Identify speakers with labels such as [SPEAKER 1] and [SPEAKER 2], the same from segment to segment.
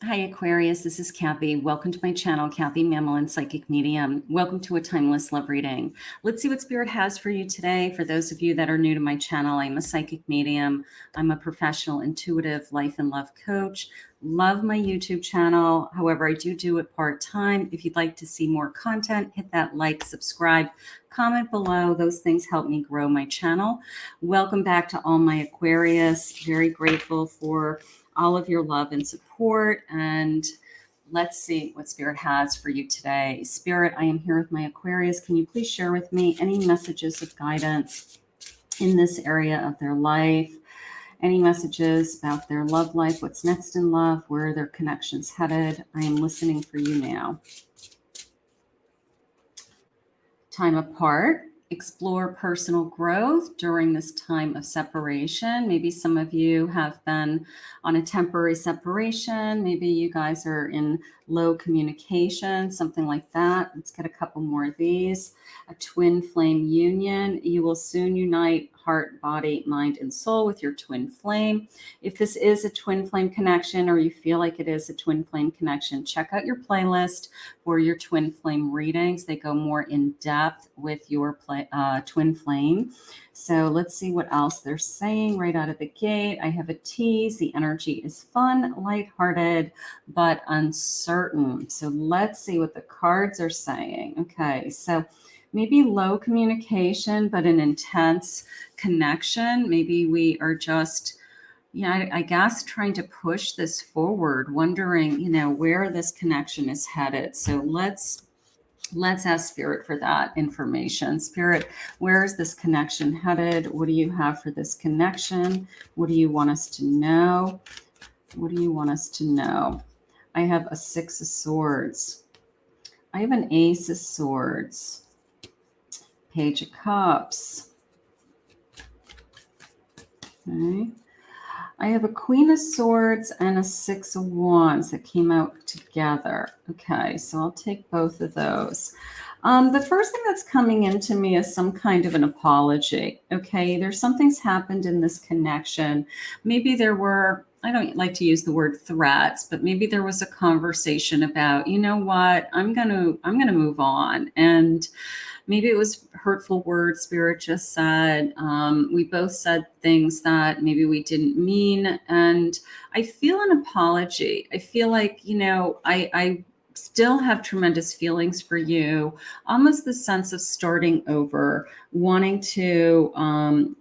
[SPEAKER 1] Hi, Aquarius. This is Kathy. Welcome to my channel, Kathy Mamolen, Psychic Medium. Welcome to a timeless love reading. Let's see what Spirit has for you today. For those of you that are new to my channel, I'm a psychic medium. I'm a professional, intuitive life and love coach. Love my YouTube channel. However, I do it part-time. If you'd like to see more content, hit that like, subscribe, comment below. Those things help me grow my channel. Welcome back to all my Aquarius. Very grateful for all of your love and support. And let's see what Spirit has for you today. Spirit, I am here with my Aquarius. Can you please share with me any messages of guidance in this area of their life? Any messages about their love life? What's next in love? Where are their connections headed? I am listening for you now. Time apart. Explore personal growth during this time of separation. Maybe some of you have been on a temporary separation. Maybe you guys are in low communication, something like that. Let's get a couple more of these. A twin flame union. You will soon unite heart, body, mind, and soul with your twin flame. If this is a twin flame connection, or you feel like it is a twin flame connection, check out your playlist for your twin flame readings. They go more in depth with your twin flame. So let's see what else they're saying right out of the gate. I have a tease. The energy is fun, lighthearted, but uncertain. So let's see what the cards are saying. Okay, so maybe low communication, but an intense connection. Maybe we are just, I guess trying to push this forward, wondering, where this connection is headed. So let's ask Spirit for that information. Spirit, where is this connection headed? What do you have for this connection? What do you want us to know? What do you want us to know? I have a Six of Swords. I have an Ace of Swords. Page of Cups. Okay. I have a Queen of Swords and a Six of Wands that came out together. Okay, so I'll take both of those. The first thing that's coming into me is some kind of an apology. Okay, there's something's happened in this connection. Maybe there were, I don't like to use the word threats, but maybe there was a conversation about, you know what, I'm gonna move on. And maybe it was hurtful words Spirit just said. We both said things that maybe we didn't mean. And I feel an apology. I feel like, I still have tremendous feelings for you, almost the sense of starting over, wanting to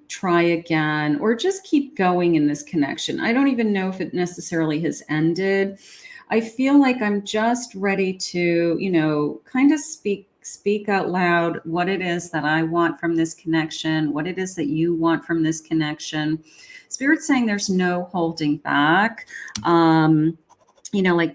[SPEAKER 1] try again, or just keep going in this connection. I don't even know if it necessarily has ended. I feel like I'm just ready to, kind of speak out loud what it is that I want from this connection, what it is that you want from this connection. Spirit's saying there's no holding back.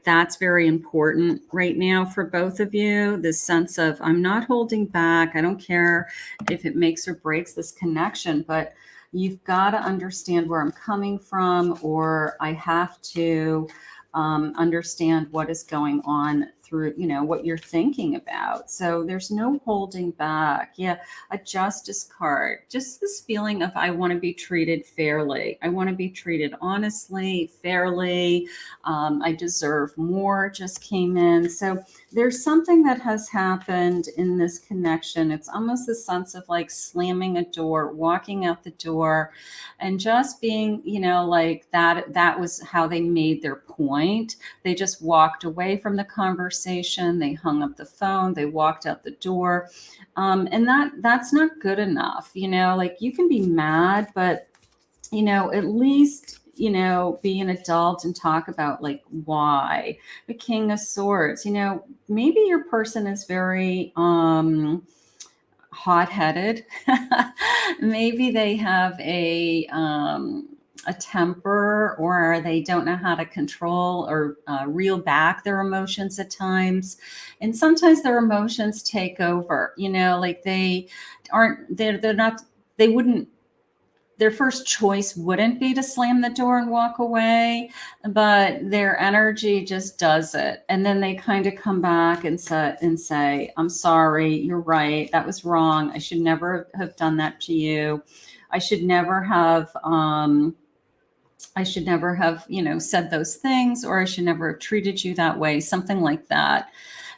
[SPEAKER 1] That's very important right now for both of you. This sense of, I'm not holding back. I don't care if it makes or breaks this connection, but you've got to understand where I'm coming from, or I have to understand what is going on through, what you're thinking about. So there's no holding back. Yeah, a Justice card. Just this feeling of, I want to be treated fairly. I want to be treated honestly, fairly. I deserve more just came in. So there's something that has happened in this connection. It's almost the sense of like slamming a door, walking out the door, and just being, like that was how they made their point. They just walked away from the conversation. They hung up the phone. They walked out the door. And that's not good enough. Like you can be mad, but, at least, be an adult and talk about like why. The King of Swords, maybe your person is very, hot-headed. Maybe they have a temper, or they don't know how to control or reel back their emotions at times. And sometimes their emotions take over, like they wouldn't, their first choice wouldn't be to slam the door and walk away, but their energy just does it. And then they kind of come back and say, I'm sorry, you're right, that was wrong. I should never have done that to you. I should never have, I should never have, said those things, or I should never have treated you that way, something like that.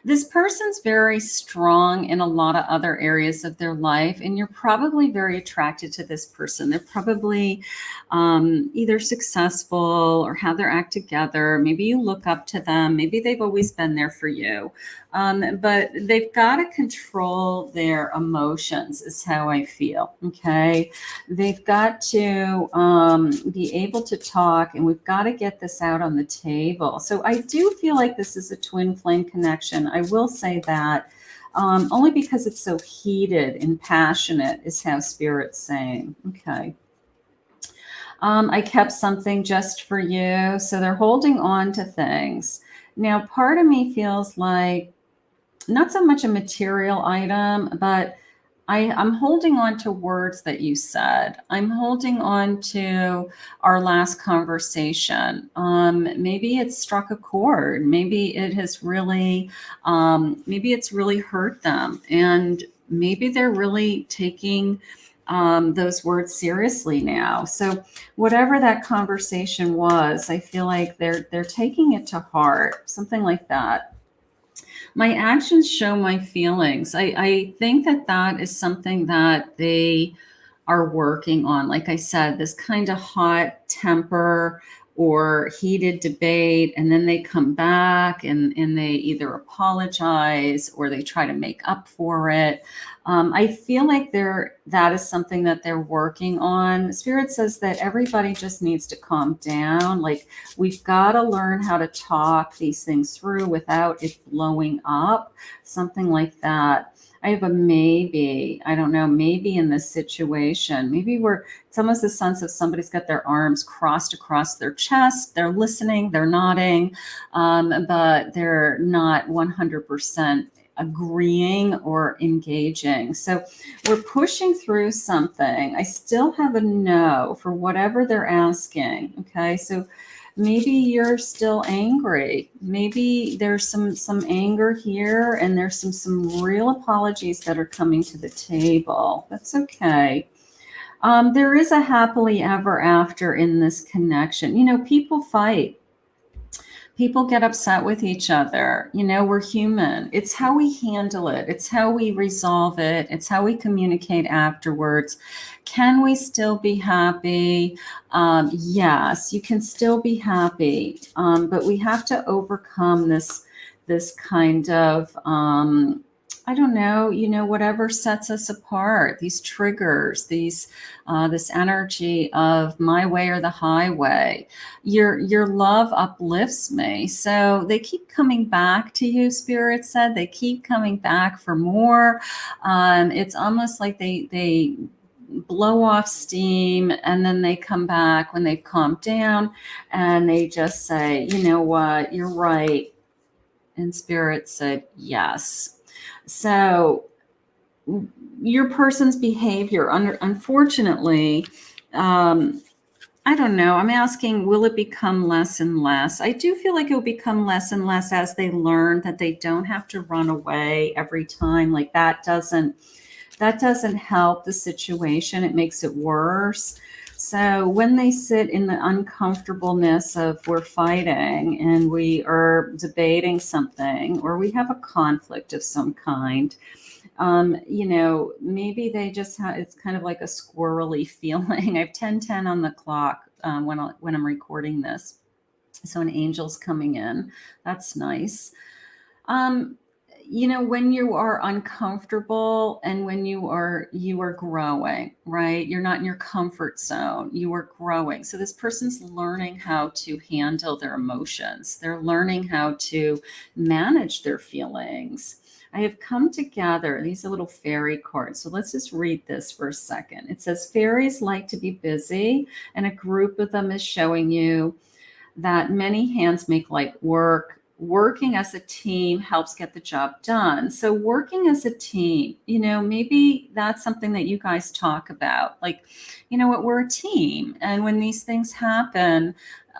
[SPEAKER 1] This person's very strong in a lot of other areas of their life, and you're probably very attracted to this person. They're probably either successful or have their act together. Maybe you look up to them. Maybe they've always been there for you. But they've got to control their emotions, is how I feel. Okay. They've got to be able to talk, and we've got to get this out on the table. So I do feel like this is a twin flame connection. I will say that only because it's so heated and passionate is how Spirit's saying. Okay. I kept something just for you. So they're holding on to things. Now, part of me feels like not so much a material item, but I'm holding on to words that you said. I'm holding on to our last conversation. Maybe it struck a chord. Maybe it has really, maybe it's really hurt them. And maybe they're really taking those words seriously now. So whatever that conversation was, I feel like they're taking it to heart, something like that. My actions show my feelings. I think that that is something that they are working on. Like I said, this kind of hot temper or heated debate, and then they come back and they either apologize or they try to make up for it. I feel like that is something that they're working on. Spirit says that everybody just needs to calm down. Like, we've got to learn how to talk these things through without it blowing up, something like that. I have a maybe. I don't know, maybe in this situation. Maybe it's almost a sense of somebody's got their arms crossed across their chest. They're listening, they're nodding, but they're not 100% agreeing or engaging. So we're pushing through something. I still have a no for whatever they're asking. Okay. So maybe you're still angry. Maybe there's some anger here, and there's some real apologies that are coming to the table. That's okay. There is a happily ever after in this connection. People fight. People get upset with each other. We're human. It's how we handle it. It's how we resolve it. It's how we communicate afterwards. Can we still be happy? Yes, you can still be happy. But we have to overcome this kind of, I don't know, whatever sets us apart, these triggers, this energy of my way or the highway. Your love uplifts me. So they keep coming back to you, Spirit said. They keep coming back for more. It's almost like they blow off steam, and then they come back when they've calmed down, and they just say, you know what, you're right. And Spirit said, yes. So your person's behavior, unfortunately, I don't know. I'm asking, will it become less and less? I do feel like it will become less and less as they learn that they don't have to run away every time. Like, that doesn't help the situation. It makes it worse. So when they sit in the uncomfortableness of we're fighting and we are debating something, or we have a conflict of some kind, maybe they just have, it's kind of like a squirrely feeling. I have 10:10 on the clock when I'm recording this. So an angel's coming in. That's nice. When you are uncomfortable and when you are growing, right? You're not in your comfort zone. You are growing. So this person's learning how to handle their emotions. They're learning how to manage their feelings. I have come together. These are little fairy cards. So let's just read this for a second. It says, fairies like to be busy, and a group of them is showing you that many hands make light work. Working as a team helps get the job done. So working as a team, maybe that's something that you guys talk about. Like, you know what, we're a team. And when these things happen,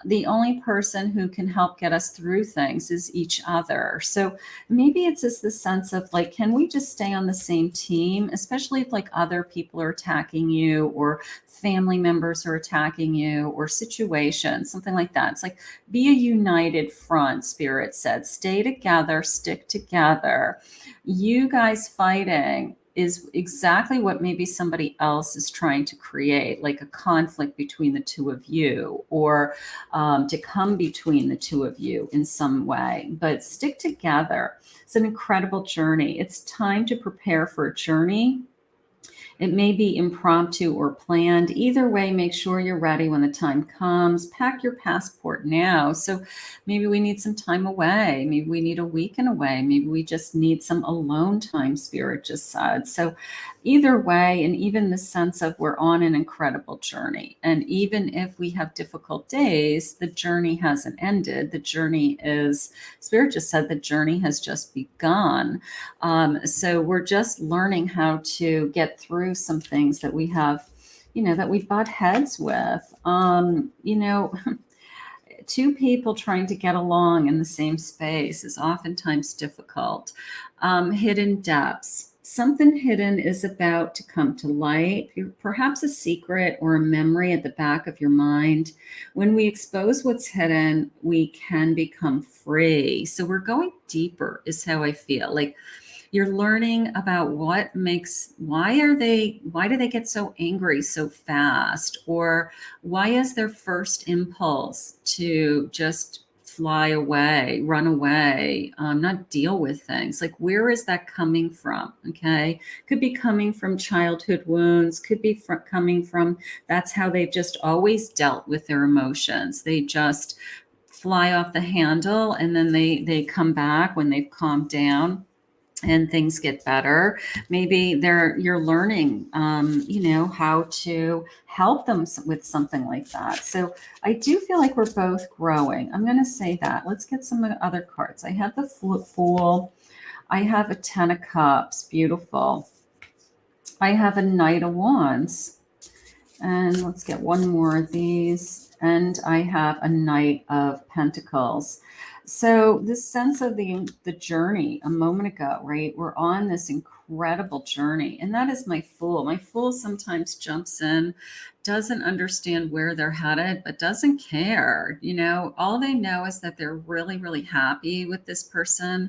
[SPEAKER 1] the only person who can help get us through things is each other. So maybe it's just this sense of like, can we just stay on the same team, especially if like other people are attacking you or family members are attacking you or situations, something like that. It's like, be a united front, Spirit said. Stay together, stick together. You guys fighting is exactly what maybe somebody else is trying to create, like a conflict between the two of you, or to come between the two of you in some way. But stick together. It's an incredible journey. It's time to prepare for a journey. It may be impromptu or planned. Either way, make sure you're ready when the time comes. Pack your passport now. So maybe we need some time away. Maybe we need a weekend away. Maybe we just need some alone time, Spirit just said. So either way, and even the sense of we're on an incredible journey. And even if we have difficult days, the journey hasn't ended. The journey is, Spirit just said, the journey has just begun. So we're just learning how to get through some things that we have, that we butt heads with. Two people trying to get along in the same space is oftentimes difficult. Hidden depths. Something hidden is about to come to light, perhaps a secret or a memory at the back of your mind. When we expose what's hidden, we can become free. So we're going deeper, is how I feel. Like, you're learning about why do they get so angry so fast? Or why is their first impulse to just fly away, run away, not deal with things? Like, where is that coming from? Okay. Could be coming from childhood wounds, could be coming from, that's how they've just always dealt with their emotions. They just fly off the handle, and then they come back when they've calmed down and things get better. Maybe you're learning, how to help them with something like that. So I do feel like we're both growing. I'm going to say that. Let's get some other cards. I have the Fool. I have a Ten of Cups. Beautiful. I have a Knight of Wands. And let's get one more of these. And I have a Knight of Pentacles. So this sense of the journey a moment ago, right? We're on this incredible journey. And that is my Fool. My Fool sometimes jumps in, doesn't understand where they're headed, but doesn't care. All they know is that they're really, really happy with this person.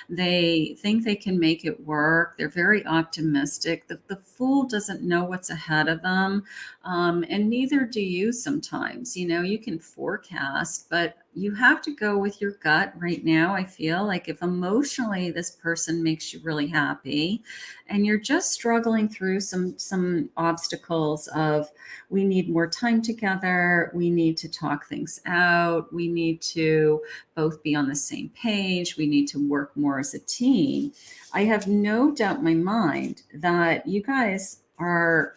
[SPEAKER 1] They think they can make it work. They're very optimistic. The Fool doesn't know what's ahead of them. And neither do you sometimes. You can forecast, but you have to go with your gut right now. I feel like if emotionally this person makes you really happy and you're just struggling through some obstacles of, we need more time together, we need to talk things out, we need to both be on the same page, we need to work more as a team, I have no doubt in my mind that you guys are,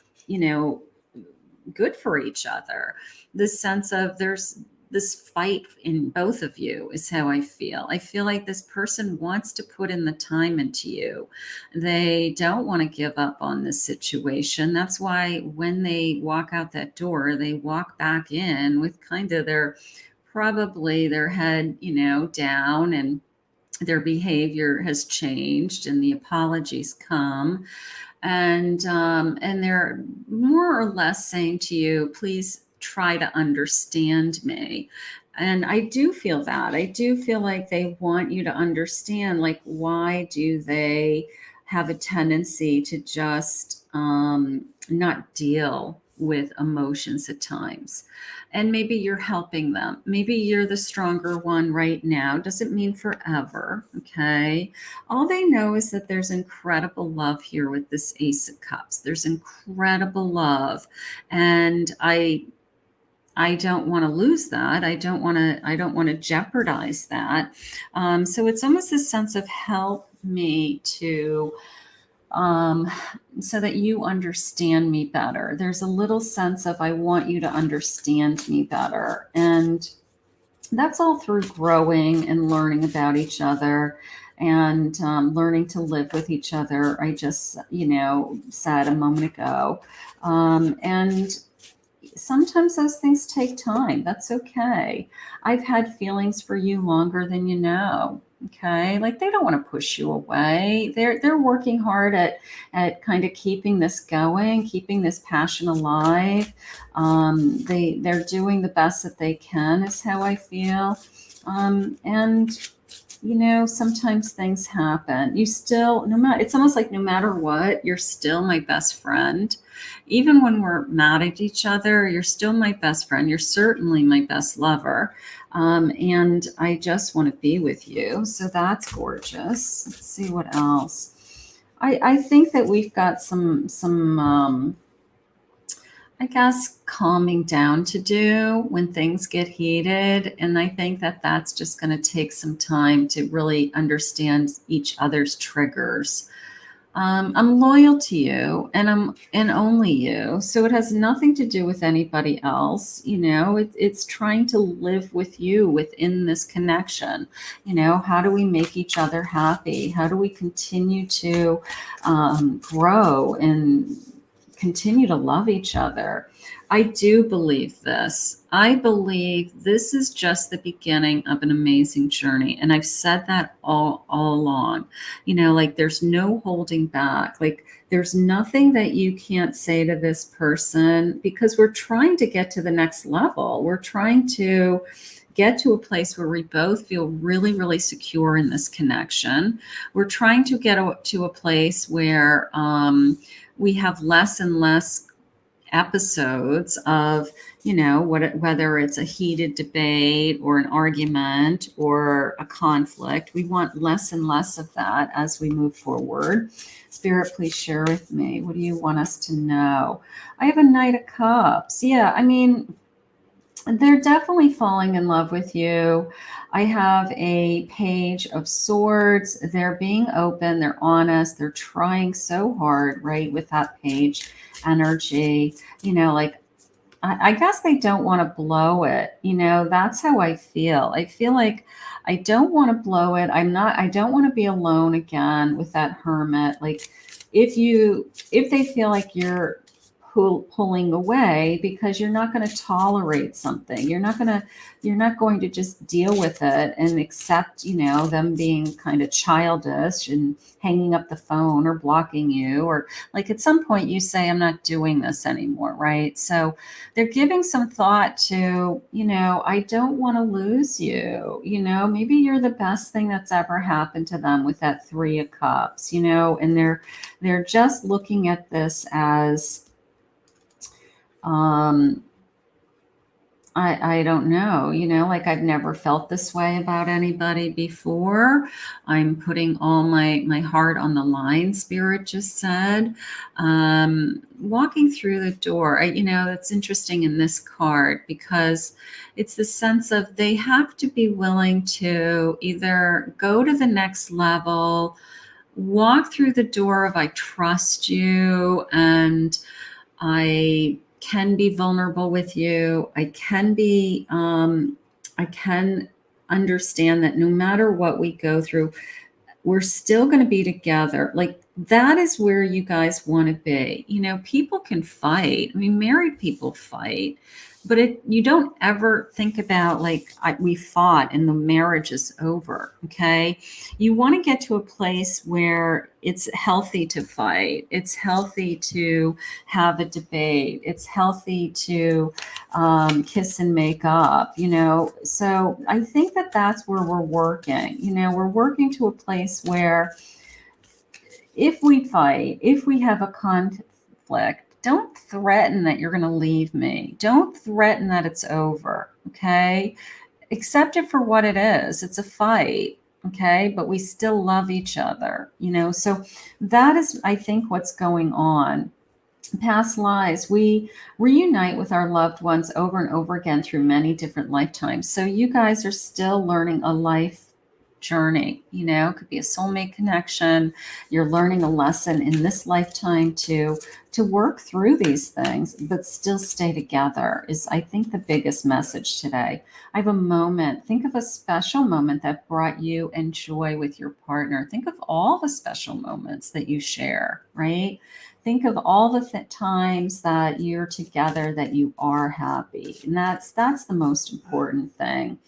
[SPEAKER 1] good for each other. This sense of there's this fight in both of you is how I feel. I feel like this person wants to put in the time into you. They don't want to give up on this situation. That's why when they walk out that door, they walk back in with kind of probably their head, down, and their behavior has changed and the apologies come. And they're more or less saying to you, please try to understand me. And I do feel that. I do feel like they want you to understand, like, why do they have a tendency to just not deal with emotions at times? And maybe you're helping them. Maybe you're the stronger one right now. Doesn't mean forever, okay? All they know is that there's incredible love here with this Ace of Cups. There's incredible love. And I don't want to lose that. I don't want to jeopardize that. So it's almost a sense of help me to, so that you understand me better. There's a little sense of, I want you to understand me better. And that's all through growing and learning about each other and learning to live with each other. I just, said a moment ago. And sometimes those things take time. That's okay. I've had feelings for you longer than you know. Okay. Like they don't want to push you away. They're working hard at kind of keeping this going, keeping this passion alive. They're doing the best that they can, is how I feel. And sometimes things happen. You still, no matter, it's almost like no matter what, you're still my best friend. Even when we're mad at each other, you're still my best friend. You're certainly my best lover. And I just want to be with you. So that's gorgeous. Let's see what else. I think that we've got some I guess, calming down to do when things get heated. And I think that that's just going to take some time to really understand each other's triggers. I'm loyal to you and only you. So it has nothing to do with anybody else. It's trying to live with you within this connection. How do we make each other happy? How do we continue to grow and continue to love each other? I do believe this. I believe this is just the beginning of an amazing journey. And I've said that all along. Like there's no holding back. Like there's nothing that you can't say to this person, because we're trying to get to the next level. We're trying to get to a place where we both feel really, really secure in this connection. We're trying to get to a place where we have less and less episodes of, whether it's a heated debate or an argument or a conflict. We want less and less of that as we move forward. Spirit, please share with me. What do you want us to know? I have a Knight of Cups. Yeah, I mean, they're definitely falling in love with you. I have a Page of Swords. They're being open. They're honest. They're trying so hard, right, with that page energy. Like, I guess they don't want to blow it. That's how I feel. I feel like I don't want to blow it. I don't want to be alone again with that Hermit. Like, if they feel like you're pulling away because you're not going to tolerate something. You're not going to just deal with it and accept, them being kind of childish and hanging up the phone or blocking you, or like at some point you say, I'm not doing this anymore. Right. So they're giving some thought to, I don't want to lose you. Maybe you're the best thing that's ever happened to them with that Three of Cups, and they're just looking at this as, I don't know, like I've never felt this way about anybody before. I'm putting all my heart on the line, Spirit just said. Walking through the door, it's interesting in this card because it's the sense of they have to be willing to either go to the next level, walk through the door of I trust you, and I can be vulnerable with you. I can understand that no matter what we go through, we're still going to be together. Like that is where you guys want to be. People can fight. I mean, married people fight, but you don't ever think about like we fought and the marriage is over. Okay. You want to get to a place where it's healthy to fight. It's healthy to have a debate. It's healthy to kiss and make up, So I think that that's where we're working. We're working to a place where if we fight, if we have a conflict, don't threaten that you're going to leave me. Don't threaten that it's over. Okay. Accept it for what it is. It's a fight. Okay. But we still love each other, so that is, I think, what's going on. Past lives, we reunite with our loved ones over and over again through many different lifetimes. So you guys are still learning a life journey. It could be a soulmate connection. You're learning a lesson in this lifetime to work through these things, but still stay together is, I think, the biggest message today. I have a moment. Think of a special moment that brought you and joy with your partner. Think of all the special moments that you share, right? think of all the times that you're together that you are happy. And that's the most important thing.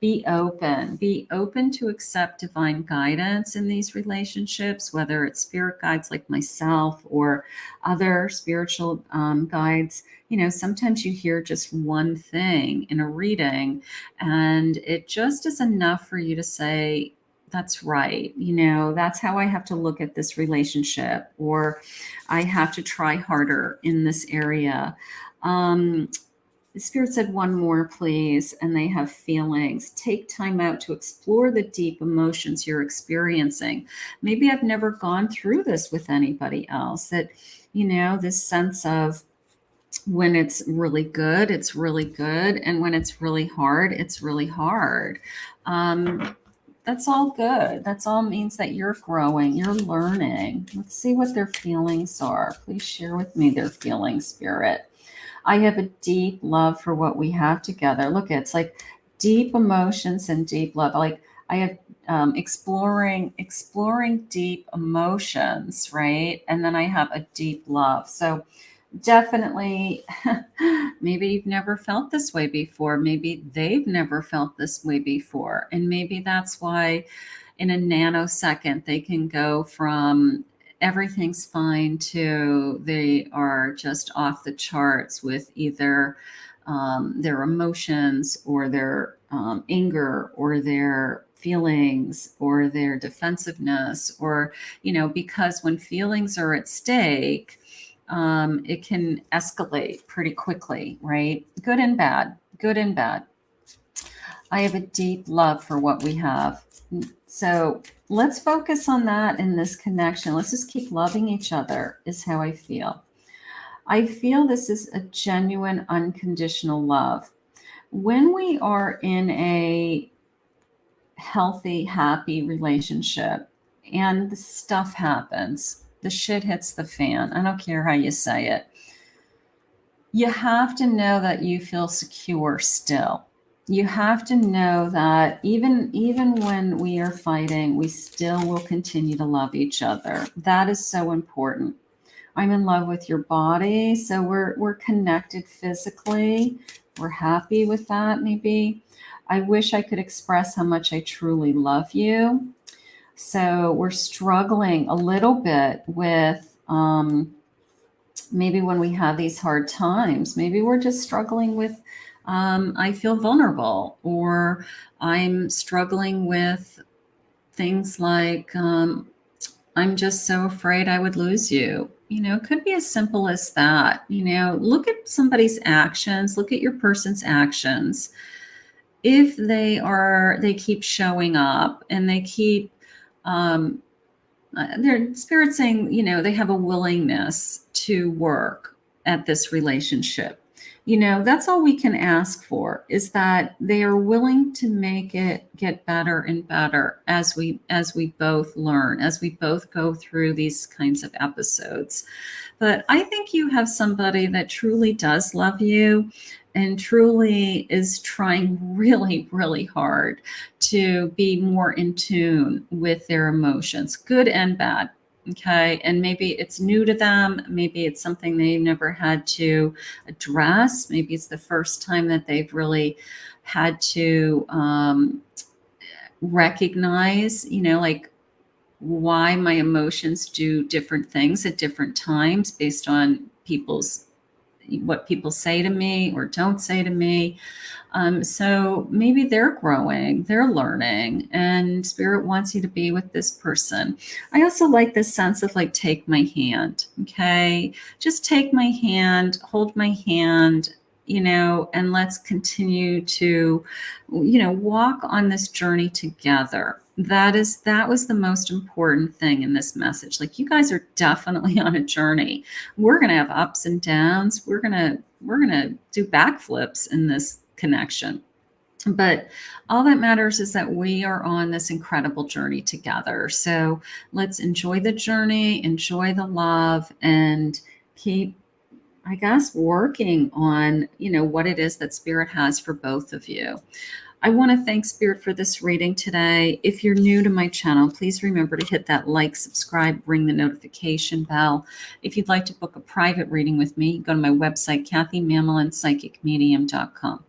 [SPEAKER 1] Be open to accept divine guidance in these relationships, whether it's spirit guides like myself or other spiritual guides. Sometimes you hear just one thing in a reading, and it just is enough for you to say, that's right. That's how I have to look at this relationship, or I have to try harder in this area. The Spirit said one more, please. And they have feelings. Take time out to explore the deep emotions you're experiencing. Maybe I've never gone through this with anybody else. That, this sense of when it's really good, it's really good. And when it's really hard, it's really hard. That's all good. That's all means that you're growing, you're learning. Let's see what their feelings are. Please share with me their feelings, Spirit. I have a deep love for what we have together. Look, it's like deep emotions and deep love. Like I have exploring deep emotions, right? And then I have a deep love. So definitely, maybe you've never felt this way before. Maybe they've never felt this way before. And maybe that's why in a nanosecond, they can go from everything's fine to they are just off the charts with either their emotions or their anger or their feelings or their defensiveness, or, because when feelings are at stake, it can escalate pretty quickly, right? Good and bad, good and bad. I have a deep love for what we have. So let's focus on that in this connection. Let's just keep loving each other is how I feel. I feel this is a genuine, unconditional love. When we are in a healthy, happy relationship and the stuff happens, the shit hits the fan. I don't care how you say it. You have to know that you feel secure still. You have to know that even when we are fighting, we still will continue to love each other. That is so important. I'm in love with your body, so we're connected physically. We're happy with that, maybe. I wish I could express how much I truly love you. So we're struggling a little bit with maybe when we have these hard times, maybe we're just struggling with I feel vulnerable, or I'm struggling with things like I'm just so afraid I would lose you. It could be as simple as that. Look at somebody's actions, look at your person's actions. If they keep showing up and they keep, their spirit saying, they have a willingness to work at this relationship. That's all we can ask for, is that they are willing to make it get better and better as we both learn, as we both go through these kinds of episodes. But I think you have somebody that truly does love you and truly is trying really, really hard to be more in tune with their emotions, good and bad. Okay. And maybe it's new to them. Maybe it's something they've never had to address. Maybe it's the first time that they've really had to recognize, like why my emotions do different things at different times based on what people say to me or don't say to me. So maybe they're growing, they're learning, and Spirit wants you to be with this person. I also like this sense of like, take my hand, okay? Just take my hand, hold my hand, and let's continue to, walk on this journey together. That was the most important thing in this message. Like, you guys are definitely on a journey. We're going to have ups and downs. We're going to do backflips in this connection. But all that matters is that we are on this incredible journey together. So let's enjoy the journey, enjoy the love, and keep, I guess, working on, what it is that Spirit has for both of you. I want to thank Spirit for this reading today. If you're new to my channel, please remember to hit that like, subscribe, ring the notification bell. If you'd like to book a private reading with me, go to my website, KathyMamolenPsychicMedium.com.